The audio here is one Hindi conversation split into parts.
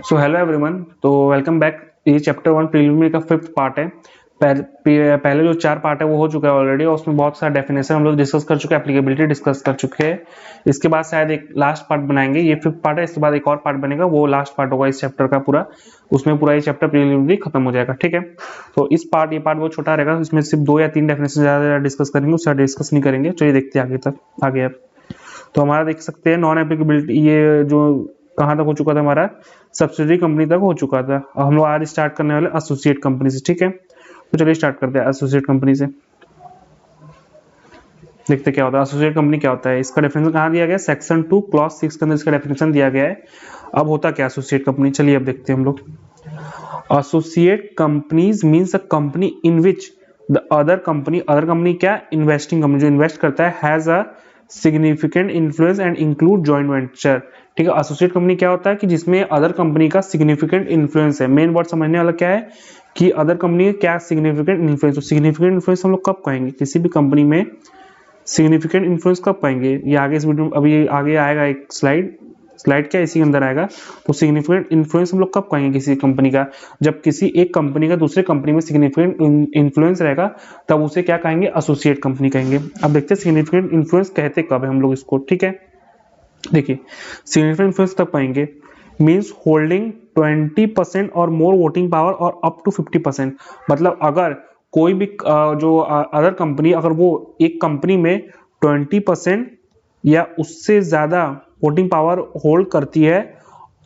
सो हेलो एवरीवन, तो वेलकम बैक। ये चैप्टर 1 प्रीलिमिनरी का 5th पार्ट है। पहले जो 4 पार्ट है वो हो चुका है ऑलरेडी, और उसमें बहुत सारा डेफिनेशन हम लोग डिस्कस कर चुके हैं, एप्लीकेबिलिटी डिस्कस कर चुके हैं। इसके बाद शायद एक लास्ट पार्ट बनाएंगे, ये 5th पार्ट है। इसके बाद एक और पार्ट बनेगा, वो लास्ट पार्ट होगा इस चैप्टर का पूरा। उसमें पूरा ये चैप्टर प्रीलिमिनरी खत्म हो जाएगा, ठीक है। तो ये पार्ट बहुत छोटा रहेगा, इसमें सिर्फ 2 या 3 डेफिनेशन ज़्यादा डिस्कस करेंगे, उससे डिस्कस नहीं करेंगे। चलिए देखते हैं आगे तक आगे अब। तो हमारा देख सकते हैं नॉन एप्लीकेबिलिटी, ये जो कहाँ तक हो चुका था हमारा, सब्सिडरी कंपनी तक हो चुका था। अब हम लोग आज स्टार्ट करने वाले एसोसिएट कंपनी से, ठीक है। तो चलिए स्टार्ट करते हैं एसोसिएट कंपनी से। देखते क्या होता है एसोसिएट कंपनी क्या होता है। इसका डेफिनेशन कहाँ दिया गया है, सेक्शन 2 क्लॉज 6 के अंदर इसका डेफिनेशन दिया गया है। अब होता क्या एसोसिएट कंपनी, चलिए अब देखते हैं हम लोग। Associate companies means a company in which the other company क्या, इन्वेस्टिंग कंपनी जो इन्वेस्ट करता है, has a significant influence and include joint venture. ठीक है, एसोसिएट कंपनी क्या होता है कि जिसमें अदर कंपनी का सिग्निफिकेंट इन्फ्लुएंस है। मेन वर्ड समझने वाला क्या है कि अदर कंपनी का क्या सिग्निफिकेंट इन्फ्लुएंस। तो सिग्निफिकेंट इन्फ्लुएंस हम लोग कब कहेंगे किसी भी कंपनी में, सिग्निफिकेंट इन्फ्लुएंस कब पाएंगे, ये आगे इस वीडियो में अभी आगे आएगा एक स्लाइड क्या इसी के अंदर आएगा। तो सिग्निफिकेंट इन्फ्लुएंस हम लोग कब कहेंगे किसी कंपनी का, जब किसी एक कंपनी का दूसरे कंपनी में सिग्निफिकेंट इन्फ्लुएंस रहेगा, तब उसे क्या कहेंगे, एसोसिएट कंपनी कहेंगे। अब देखते हैं सिग्निफिकेंट इन्फ्लुएंस कहते कब है हम लोग इसको, ठीक है। देखिए सिग्निफिकेंट इन्फ्लुएंस तब पाएंगे, मीन्स होल्डिंग 20% और मोर वोटिंग पावर और अप टू 50%। मतलब अगर कोई भी जो अदर कंपनी, अगर वो एक कंपनी में 20% या उससे ज्यादा वोटिंग पावर होल्ड करती है,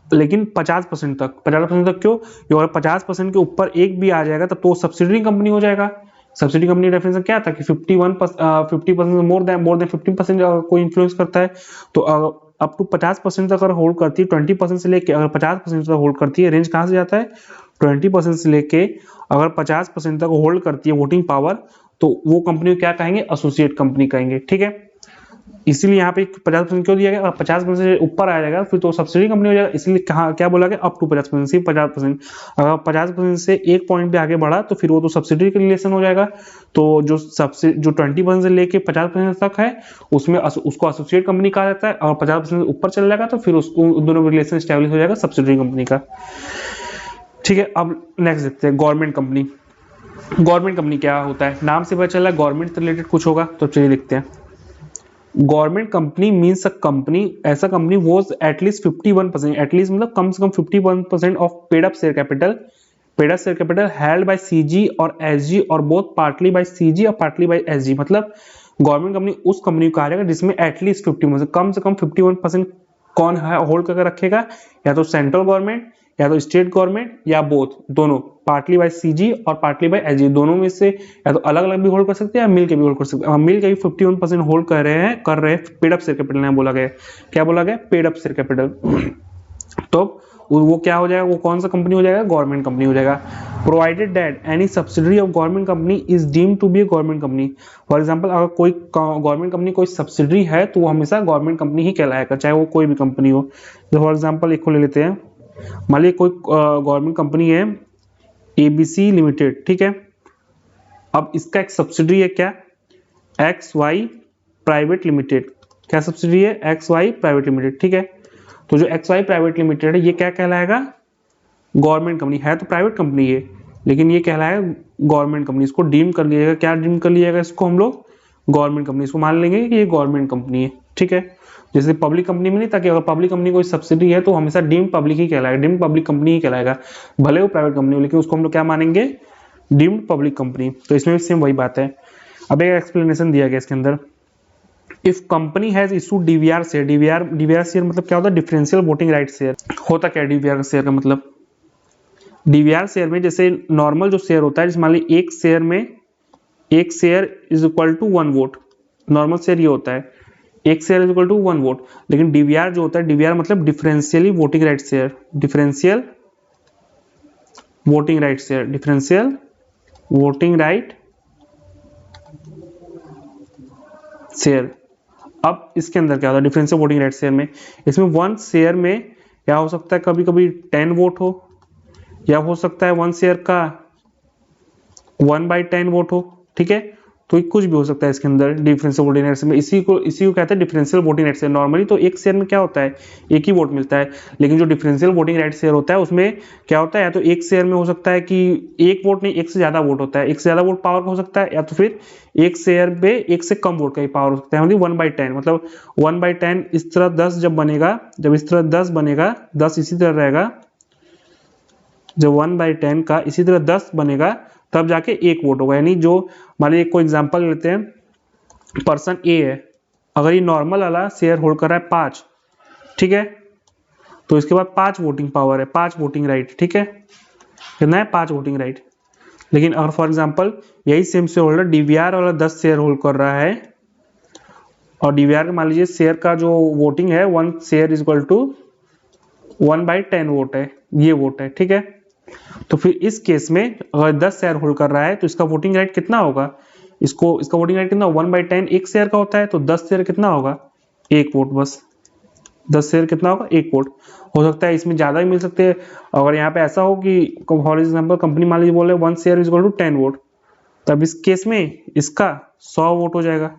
लेकिन 50% तक, 50% तक क्यों, अगर 50% के ऊपर एक भी आ जाएगा तब तो सब्सिडरी कंपनी हो जाएगा। सब्सिडी कंपनी डेफिनेशन क्या था कि 50% मोर देन 15% कोई इन्फ्लुएंस करता है। तो अप टू 50% तक अगर होल्ड करती है, 20% से लेके अगर 50% तक होल्ड करती है, रेंज कहाँ से जाता है 20% से लेके अगर 50% तक होल्ड करती है वोटिंग पावर, तो वो कंपनी को क्या कहेंगे, एसोसिएट कंपनी कहेंगे, ठीक है। इसीलिए यहाँ पे 50% क्यों दिया गया, अगर 50% से ऊपर आ जाएगा फिर तो सब्सिडी कंपनी हो जाएगा। इसलिए कहा क्या बोला गया, अप टू 50%, सिर्फ 50%। अगर 50% से एक पॉइंट भी आगे बढ़ा तो फिर वो तो सब्सिडी के रिलेशन हो जाएगा। तो जो 20% से लेके 50% तक है उसमें उसको एसोसिएट कंपनी कहा जाता है। और 50% से ऊपर चल जाएगा तो फिर उसको उन दोनों में रिलेशन स्टैब्लिश हो जाएगा सब्सिडी कंपनी का, ठीक है। अब नेक्स्ट देखते हैं गवर्नमेंट कंपनी। गवर्नमेंट कंपनी क्या होता है, नाम से पता चला गवर्नमेंट से रिलेटेड कुछ होगा, तो चलिए देखते हैं। Government company means a company, ऐसा कंपनी वॉज एटलीस्ट 51%, एटलीस्ट मतलब कम से कम 51% of paid up share capital held by CG और एसजी, और बोथ पार्टली बाय सीजी और पार्टली बाय एसजी। मतलब गवर्नमेंट कंपनी उस कंपनी को कहा जाएगा जिसमें एटलीस्ट 50%, कम से कम 51% कौन है होल्ड करके रखेगा, या तो सेंट्रल गवर्नमेंट या तो स्टेट गवर्नमेंट या बोथ, दोनों, पार्टली बाय सीजी और पार्टली बाय एसजी, दोनों में से या तो अलग अलग भी होल्ड कर सकते हैं या मिल के भी होल्ड कर सकते हैं। मिल के भी 51% होल्ड कर रहे हैं पेड अप शेयर कैपिटल में बोला गया, क्या बोला गया, पेड अप शेयर कैपिटल। तो वो क्या हो जाएगा, वो कौन सा कंपनी हो जाएगा, गवर्नमेंट कंपनी हो जाएगा। Provided that any subsidiary of government company is deemed to be a government company. For example अगर कोई गवर्नमेंट कंपनी कोई सब्सिडरी है तो वो हमेशा गवर्नमेंट कंपनी ही कहलाएगा, चाहे वो कोई भी कंपनी हो। तो फॉर एग्जांपल एक को ले लेते हैं, मान लीजिए कोई गवर्नमेंट कंपनी है एबीसी लिमिटेड, ठीक है। अब इसका एक सब्सिडरी है क्या, एक्स वाई प्राइवेट लिमिटेड। क्या सब्सिडरी है, एक्स वाई प्राइवेट लिमिटेड, ठीक है। तो जो एक्स वाई प्राइवेट लिमिटेड है ये क्या कहलाएगा, गवर्नमेंट कंपनी है, तो प्राइवेट कंपनी है लेकिन ये कहलाएगा गवर्नमेंट कंपनी। इसको डीम कर लिएगा, क्या डीम कर लिएगा इसको हम लोग, गवर्नमेंट कंपनी। इसको मान लेंगे कि ये गवर्नमेंट कंपनी है, ठीक है। जैसे पब्लिक कंपनी में नहीं, ताकि अगर पब्लिक कंपनी कोई सब्सिडी है तो हमेशा डीम्ड पब्लिक ही कहलाएगा, डीम्ड पब्लिक कंपनी ही कहलाएगा, भले वो प्राइवेट कंपनी हो, लेकिन उसको हम लोग क्या मानेंगे, डीम्ड पब्लिक कंपनी। तो इसमें भी सेम वही बात है। अब एक एक्सप्लेनेशन दिया गया इसके अंदर, if company has issue DVR share, DVR share मतलब क्या होता है, डिफरेंशियल वोटिंग राइट शेयर। होता क्या डीवीआर शेयर का मतलब, डीवीआर शेयर में जैसे नॉर्मल जो शेयर होता है, जैसे मान लीजिए एक share is equal to 1 vote, normal share ये होता है एक share is equal to 1 vote. लेकिन डीवीआर जो होता है, डीवीआर मतलब differentially voting right share, differential voting right share, differential voting right share. अब इसके अंदर क्या होता है डिफरेंशियल वोटिंग राइट शेयर में, इसमें 1 शेयर में क्या हो सकता है, कभी कभी 10 वोट हो, या हो सकता है 1 शेयर का 1/10 वोट हो, ठीक है। तो कुछ भी हो सकता है इसके अंदर डिफरेंशियल वोटिंग राइट्स में। इसी को कहते हैं डिफरेंशियल वोटिंग राइट्स। नॉर्मली तो एक शेयर में क्या होता है, एक ही वोट मिलता है, लेकिन जो डिफरेंशियल वोटिंग राइट शेयर होता है उसमें क्या होता है, या तो एक शेयर में हो सकता है कि एक वोट नहीं, एक से ज्यादा वोट होता है, एक से ज्यादा वोट पावर का हो सकता है, या तो फिर एक शेयर पे एक से कम वोट का ही पावर हो सकता है, मतलब 1/10, मतलब 1/10 इस तरह 10 जब बनेगा, जब इस तरह 10 बनेगा, 10 इसी तरह रहेगा, जब 1/10 का इसी तरह 10 बनेगा तब जाके एक वोट होगा। यानी जो मान लीजिए कोई एग्जांपल लेते हैं, पर्सन ए है, अगर ये नॉर्मल वाला शेयर होल्ड कर रहा है 5, ठीक है, तो इसके बाद 5 वोटिंग पावर है, 5 वोटिंग राइट, ठीक है, कितना है 5 वोटिंग राइट। लेकिन अगर फॉर एग्जांपल यही सेम शेयर होल्डर डीवीआर वाला 10 शेयर होल्ड कर रहा है, और डीवीआर का मान लीजिए शेयर का जो वोटिंग है 1 share is equal to 1/10 vote है, ये वोट है, ठीक है, तो फिर इस केस में अगर 10 शेयर होल्ड कर रहा है तो इसका वोटिंग राइट कितना होगा, इसका वोटिंग राइट कितना, 1/10 एक शेयर का होता है, तो 10 शेयर कितना होगा, एक वोट, बस 10 शेयर कितना होगा, एक वोट। हो सकता है इसमें ज्यादा भी मिल सकते हैं, अगर यहाँ पे ऐसा हो कि फॉर एग्जाम्पल कंपनी मान लीजिए बोले 1 share is equal to 10 vote, तब इस केस में इसका 100 वोट हो जाएगा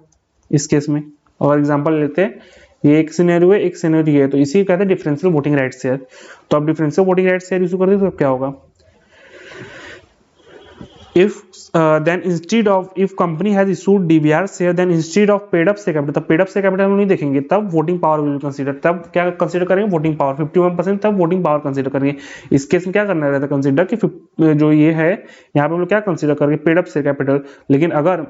इस केस में। और एग्जांपल लेते हैं, ये एक सिनेरियो है, एक सिनेरियो है, तो इसी को कहते हैं डिफरेंशियल वोटिंग राइट शेयर। तो अब differential voting right share use करते तो क्या होगा, if then instead of if company has issued DVR share then instead of paid up share capital, तब पेड अप शेयर कैपिटल हम नहीं देखेंगे, तब वोटिंग पावर विल कंसीडर, तब क्या कंसीडर करेंगे, वोटिंग पावर 51%, तब वोटिंग पावर कंसीडर करेंगे। इस केस में क्या करना रहता है कंसीडर कि जो ये है यहाँ पे हम लोग क्या कंसीडर करेंगे, पेड अप शेयर कैपिटल। लेकिन अगर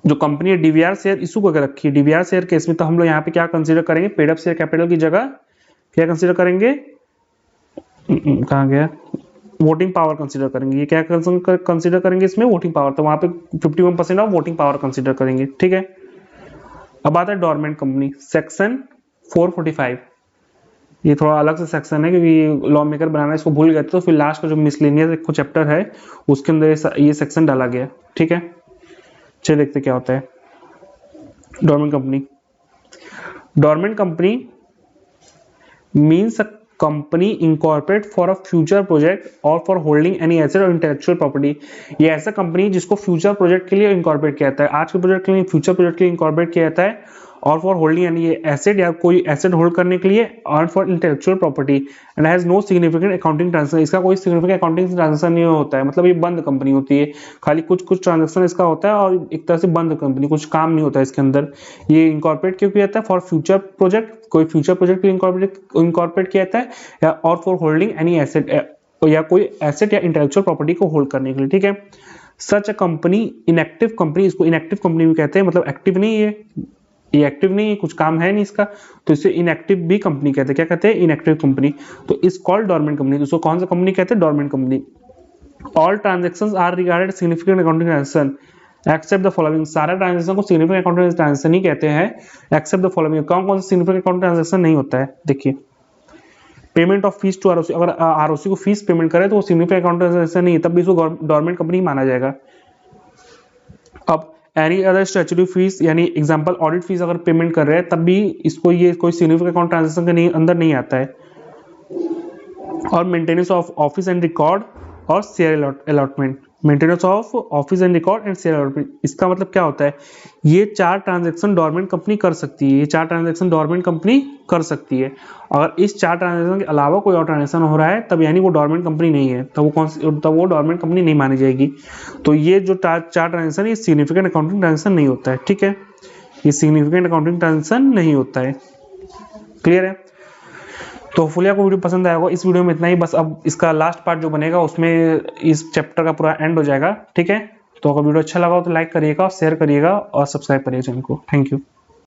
जो कंपनी है डीवीआर शेयर इशू करके रखी है, डीवीआर शेयर केस में तो हम लोग यहाँ पे क्या कंसीडर करेंगे, पेड अप शेयर कैपिटल की जगह क्या कंसीडर करेंगे, कहाँ गया, वोटिंग पावर कंसीडर करेंगे। ये क्या कंसीडर करेंगे इसमें, वोटिंग पावर, तो वहां पे 51% ऑफ वोटिंग पावर कंसीडर करेंगे, ठीक है। अब आता है डोरमेंट कंपनी, सेक्शन 445। ये थोड़ा अलग से सेक्शन है क्योंकि लॉ मेकर बनाना इसको भूल गए थे, तो फिर लास्ट का जो मिसलेनियस एक चैप्टर है उसके अंदर ये सेक्शन डाला गया, ठीक है। चलिए देखते क्या होता है। Dormant company, dormant company means company incorporate for a future project और फॉर होल्डिंग एनी एसेट और इंटेलेक्चुअल प्रॉपर्टी। ये ऐसा कंपनी जिसको फ्यूचर प्रोजेक्ट के लिए इंकॉर्पोरेट किया जाता है, आज के प्रोजेक्ट के लिए, फ्यूचर प्रोजेक्ट के लिए इंकॉर्पोरेट किया जाता है, और फॉर होल्डिंग एनी एसेट या कोई एसेट होल्ड करने के लिए, और for intellectual property, and has no significant accounting transaction. इसका कोई सिग्निफिकेंट अकाउंटिंग ट्रांजेक्शन नहीं होता है, मतलब ये बंद कंपनी होती है, खाली कुछ ट्रांजेक्शन इसका होता है, और एक तरह से बंद कंपनी, कुछ काम नहीं होता है इसके अंदर। ये इंकॉर्पोरेट क्यों किया जाता है, फॉर फ्यूचर प्रोजेक्ट, कोई फ्यूचर प्रोजेक्ट के लिए इंकॉर्पोरेट किया जाता है, या और फॉर होल्डिंग एनी एसेट, या कोई एसेट या इंटेलेक्चुअल प्रॉपर्टी को होल्ड करने के लिए, ठीक है। सच अ कंपनी, इनएक्टिव कंपनी, इसको इनएक्टिव कंपनी भी कहते हैं, मतलब एक्टिव नहीं है, ये एक्टिव नहीं है, कुछ काम है नहीं इसका, तो इसे इनएक्टिव भी कंपनी कहते हैं। क्या कहते हैं, इनएक्टिव कंपनी। तो इस कॉल्ड डोरमेंट कंपनी, तो कौन सा कंपनी कहते हैं, dormant company. All transactions are regarded significant accounting transaction except the following, सारे ट्रांजेक्शन को सिग्निफिकेंट अकाउंटिंग ट्रांजेक्शन ही कहते हैं, एक्सेप्ट द फॉलोइंग। कौन सा सिग्निफिकेंट अकाउंटिंग ट्रांजेक्शन नहीं होता है, देखिए, payment of fees to ROC, अगर आरओसी को फीस पेमेंट करे तो वो सिग्निफिकेंट अकाउंटिंग ट्रांजेक्शन नहीं है, तब भी इसको डोरमेंट कंपनी माना जाएगा। अब एनी अदर स्टैट्यूटरी फीस, यानी एग्जांपल ऑडिट फीस अगर पेमेंट कर रहे हैं, तब भी इसको ये कोई सिग्निफिकेंट अकाउंट ट्रांजेक्शन के अंदर नहीं आता है। और maintenance of office and record और share allotment, maintenance of office and record and share allotment, इसका मतलब क्या होता है, ये 4 ट्रांजैक्शन डोरमेंट कंपनी कर सकती है, ये 4 ट्रांजैक्शन डोरमेंट कंपनी कर सकती है। अगर इस 4 ट्रांजैक्शन के अलावा कोई और ट्रांजैक्शन हो रहा है तब यानी वो डोरमेंट कंपनी नहीं है, तब वो डोरमेंट कंपनी नहीं मानी जाएगी। तो ये जो 4 ट्रांजैक्शन, ये सिग्निफिकेंट अकाउंटिंग ट्रांजैक्शन नहीं होता है, ठीक है, ये सिग्निफिकेंट अकाउंटिंग ट्रांजैक्शन नहीं होता है, क्लियर है। तो होपफुली आपको वीडियो पसंद आया होगा। इस वीडियो में इतना ही, बस अब इसका लास्ट पार्ट जो बनेगा उसमें इस चैप्टर का पूरा एंड हो जाएगा, ठीक है। तो अगर वीडियो अच्छा लगा हो तो लाइक करिएगा, शेयर करिएगा और सब्सक्राइब करिएगा चैनल को। Thank you.